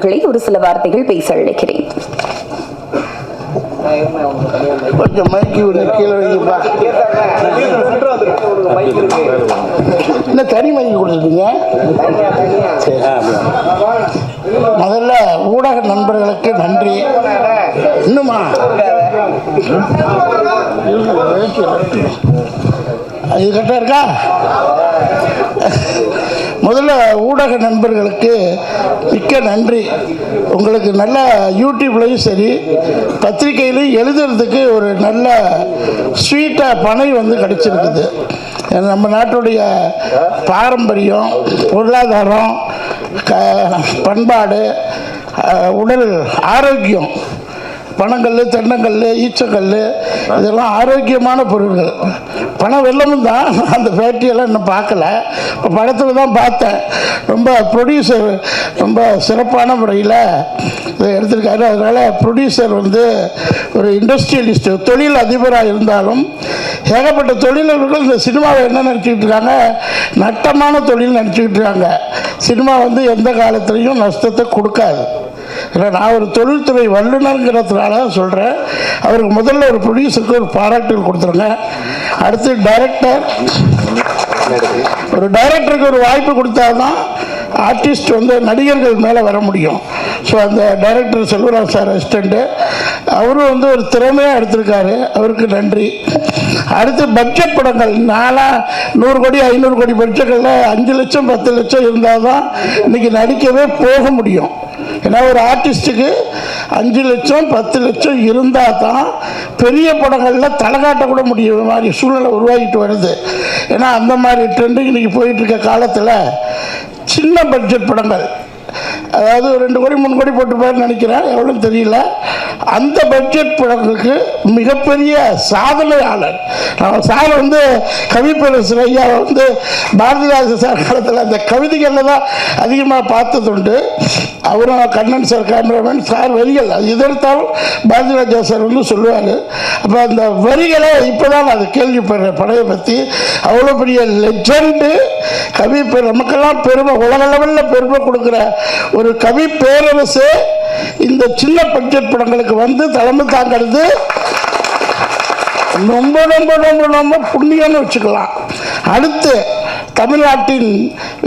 ஒரு சில வார்த்தைகள் பேச அழைக்கிறேன். கொஞ்சம் மைக்கு கீழே வைக்கப்பா. என்ன தனி மைக்கு கொடுத்துருக்கீங்க? முதல்ல ஊடக நண்பர்களுக்கு நன்றி. இன்னுமா இது கரெக்டாக இருக்கா? முதல்ல ஊடக நண்பர்களுக்கு மிக்க நன்றி. உங்களுக்கு நல்ல யூடியூப்லையும் சரி பத்திரிகையிலையும் எழுதுறதுக்கு ஒரு நல்ல ஸ்வீட்டாக பனை கிடைச்சிருக்குது. நம்ம நாட்டுடைய பாரம்பரியம், பொருளாதாரம், பண்பாடு, உடல் ஆரோக்கியம், பனங்கல், தென்னங்கல், ஈச்சக்கல் இதெல்லாம் ஆரோக்கியமான பொருட்கள். பணம் வெள்ளமும் தான். அந்த ஃபேக்ட்ரியெல்லாம் இன்னும் பார்க்கல, இப்போ படத்தில் தான் பார்த்தேன். ரொம்ப ப்ரொடியூசர் ரொம்ப சிறப்பான முறையில் இதை எடுத்திருக்காரு. அதனால் ப்ரொடியூசர் ஒரு இண்டஸ்ட்ரியலிஸ்ட், தொழில் அதிபராக இருந்தாலும் ஏகப்பட்ட தொழிலர்கள் இந்த சினிமாவை என்ன நினச்சிக்கிட்டு இருக்காங்க, நட்டமான தொழில் நினச்சிக்கிட்டு இருக்காங்க. சினிமா எந்த காலத்துலேயும் நஷ்டத்தை கொடுக்காது. இல்லை, நான் ஒரு தொழில்துறை வல்லுநருங்கிறதுனால சொல்கிறேன். அவருக்கு முதல்ல ஒரு ப்ரொடியூசருக்கு ஒரு பாராட்டுகள் கொடுத்துருங்க. அடுத்து ஒரு டைரக்டருக்கு ஒரு வாய்ப்பு கொடுத்தாதான் ஆர்டிஸ்ட் நடிகர்கள் மேலே வர முடியும். ஸோ அந்த டைரக்டர் செல்வராஜ் சார் அசிஸ்டண்ட்டு அவரும் ஒரு திறமையாக எடுத்திருக்காரு. அவருக்கு நன்றி. அடுத்து பட்ஜெட் படங்கள், 100 கோடி 500 கோடி பட்ஜெட்டில் 5 லட்சம் 10 லட்சம் இருந்தால் தான் இன்றைக்கி நடிக்கவே போக முடியும். ஏன்னா ஒரு ஆர்டிஸ்ட்டுக்கு 5 லட்சம் 10 லட்சம் இருந்தால் தான் பெரிய படங்களில் தலை காட்டக்கூட முடியும் மாதிரி சூழ்நிலை உருவாகிட்டு வருது. ஏன்னா அந்த மாதிரி ட்ரெண்டுக்கு இன்றைக்கி போயிட்டுருக்க காலத்தில் சின்ன பட்ஜெட் படங்கள், அதாவது 2 கோடி 3 கோடி போட்டுப்பாருன்னு நினைக்கிறேன், எவ்வளோன்னு தெரியல, அந்த பட்ஜெட் படங்களுக்கு மிகப்பெரிய சாதனையாளர் சார் கவிப்பேரரசர் ஐயா பாரதிராஜ சார் காலத்தில் அந்த கவிதைகளில் தான் அதிகமாக பார்த்ததுண்டு. அவரும் கண்ணன் சார் கேமராமேன் சார் வரிகள் அது எதிர்த்தாலும் பாரதிராஜா சார் சொல்லுவார். அப்போ அந்த வரிகளை இப்போ தான் நான் அதை கேள்விப்படுறேன். படையை பற்றி அவ்வளோ பெரிய லெஜெண்டு கவி, நமக்கெல்லாம் பெருமை, உலக லெவலில் பெருமை கொடுக்குற ஒரு கவி பேரரசு இந்த சின்ன பட்ஜெட் படங்களுக்கு தலைமை தாங்கிறது ரொம்ப ரொம்ப ரொம்ப ரொம்ப புண்ணியம்னு வச்சுக்கலாம். அடுத்து தமிழ்நாட்டின்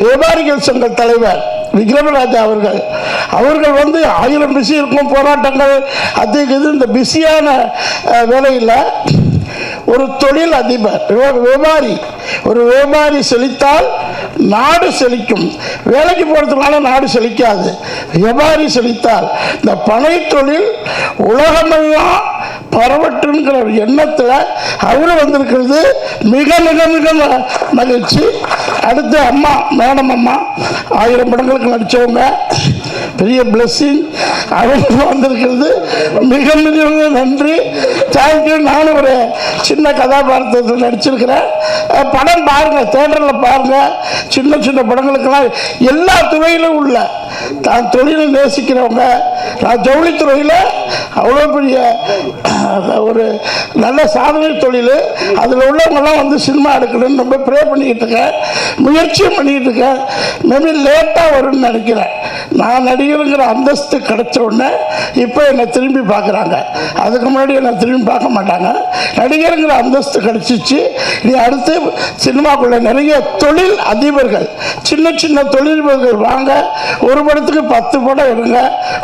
வியாபாரிகள் சங்க தலைவர் விக்ரமராஜா அவர்கள் 1000 பிஸி இருக்கும், போராட்டங்கள் அது இது. இந்த பிஸியான வேலையில் ஒரு தொழில் அதிபர், ஒரு வியாபாரி செழித்தால் நாடு செழிக்கும். வேலைக்கு போகிறதுனால நாடு செழிக்காது. வியாபாரி செழித்தால் இந்த பனை தொழில் உலகமெல்லாம் பரவட்டுங்கிற ஒரு எண்ணத்தில் அவரு வந்திருக்கிறது மிக மிக மிக மகிழ்ச்சி. அடுத்து அம்மா, மேடம் அம்மா 1000 படங்களுக்கு நடித்தவங்க, பெரிய பிளஸ்ஸிங். அவங்க வந்திருக்கிறது மிக மிக நன்றி, தேங்க்யூ. நானும் ஒரு சின்ன கதாபாத்திரத்தில் நடிச்சிருக்கிறேன். படம் பாருங்கள், தேட்டரில் பாருங்கள். சின்ன சின்ன படங்களுக்கெல்லாம் எல்லா துறையிலும் உள்ள தான் தொழிலை நேசிக்கிறவங்க. நான் ஜவுளித்துறையில் அவ்வளோ பெரிய ஒரு நல்ல சாதனை தொழில், அதில் உள்ளவங்கெல்லாம் சினிமா எடுக்கணும்னு ரொம்ப ப்ரே பண்ணிக்கிட்டு இருக்கேன், முயற்சியும் பண்ணிக்கிட்டு இருக்கேன். மேபி லேட்டாக வரும்னு நினைக்கிறேன். நான் நடிகருங்கிற அந்தஸ்து கிடைச்ச உடனே இப்போ என்னை திரும்பி பார்க்குறாங்க. அதுக்கு முன்னாடி என்னை திரும்பி பார்க்க மாட்டாங்க. நடிகருங்கிற அந்தஸ்து கிடைச்சிச்சு. நீ அடுத்து சினிமாக்குள்ள நிறைய தொழில் அதிபர்கள், சின்ன சின்ன தொழிலதிபர்கள் வாங்க. ஒரு படத்துக்கு 10 படம் எடுங்க.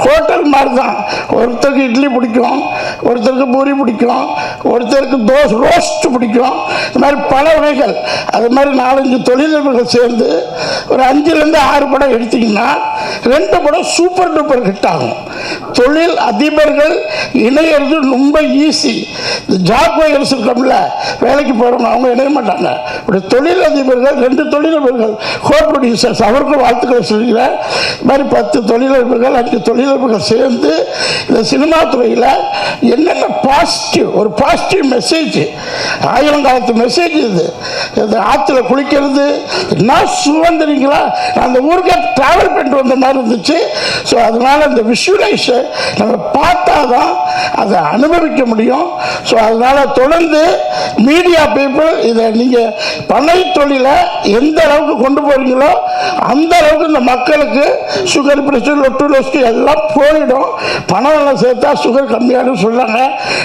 ஹோட்டல் மாதிரி தான். ஒருத்தருக்கு இட்லி பிடிக்கும், ஒருத்தருக்கு பூரி பிடிக்கும், ஒருத்தருக்கு ரோஸ்ட் பிடிக்கும். இது மாதிரி பல வகைகள். அது மாதிரி 4-5 தொழிலதிபர்கள் சேர்ந்து ஒரு 5லேருந்து 6 படம் எடுத்தீங்கன்னா 2 படம் சூப்பர் டூப்பர் ஹிட் ஆகும். தொழில் அதிபர்கள் இணையிறது ரொம்ப ஈஸி. இந்த ஜாப் வயர்ஸ் இருக்கோம்ல, வேலைக்கு போகிறவங்க அவங்க இணைய மாட்டாங்க. இப்படி தொழில் அதிபர்கள், 2 தொழிலதிபர்கள், கோ ப்ரொடியூசர்ஸ், அவருக்கும் வாழ்த்துக்களை சொல்கிறேன். இது மாதிரி 10 தொழிலதிபர்கள் 5 தொழிலதிபர்கள் சேர்ந்து இந்த சினிமா துறையில் என்னென்ன ஒரு பாசிட்டிவ் மெசேஜ், 1000 காலத்து மெசேஜ் இது. இந்த ஆற்றுல குளிக்கிறது என்ன சுதந்திரங்களா, நான் அந்த ஊருக்கு ட்ராவல் பண்ணிட்டு வந்த மாதிரி இருந்துச்சு. ஸோ அதனால் அந்த விஷுவலைஸை நம்ம பார்த்தா தான் அதை அனுபவிக்க முடியும். ஸோ அதனால் தொடர்ந்து மீடியா பீப்புள் இதை நீங்கள் பண்ணை தொழிலை எந்த அளவுக்கு கொண்டு போகிறீங்களோ அந்த அளவுக்கு இந்த மக்களுக்கு சுகர், பிரஷர், லொட்டு லொஸ்ட் எல்லாம் போயிடும். பணம் எல்லாம் சேர்த்தா சுகர் கம்மியானு சொல்கிறாங்க.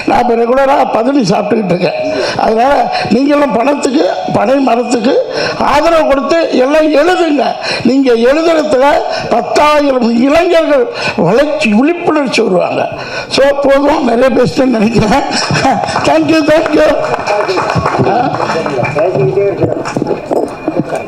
நான் இப்போ ரெகுலராக பதனி சாப்பிட்டுக்கிட்டு இருக்கேன். அதனால் நீங்களும் பணத்துக்கு, பனை மரத்துக்கு ஆதரவு கொடுத்து எல்லாம் எழுதுங்க. நீங்கள் எழுதுறதுல 10,000 இளைஞர்கள் வளர்ச்சி விழிப்புணர்ச்சி வருவாங்க. ஸோ போதும், நிறைய பேசுன்னு நினைக்கிறேன். தேங்க்யூ.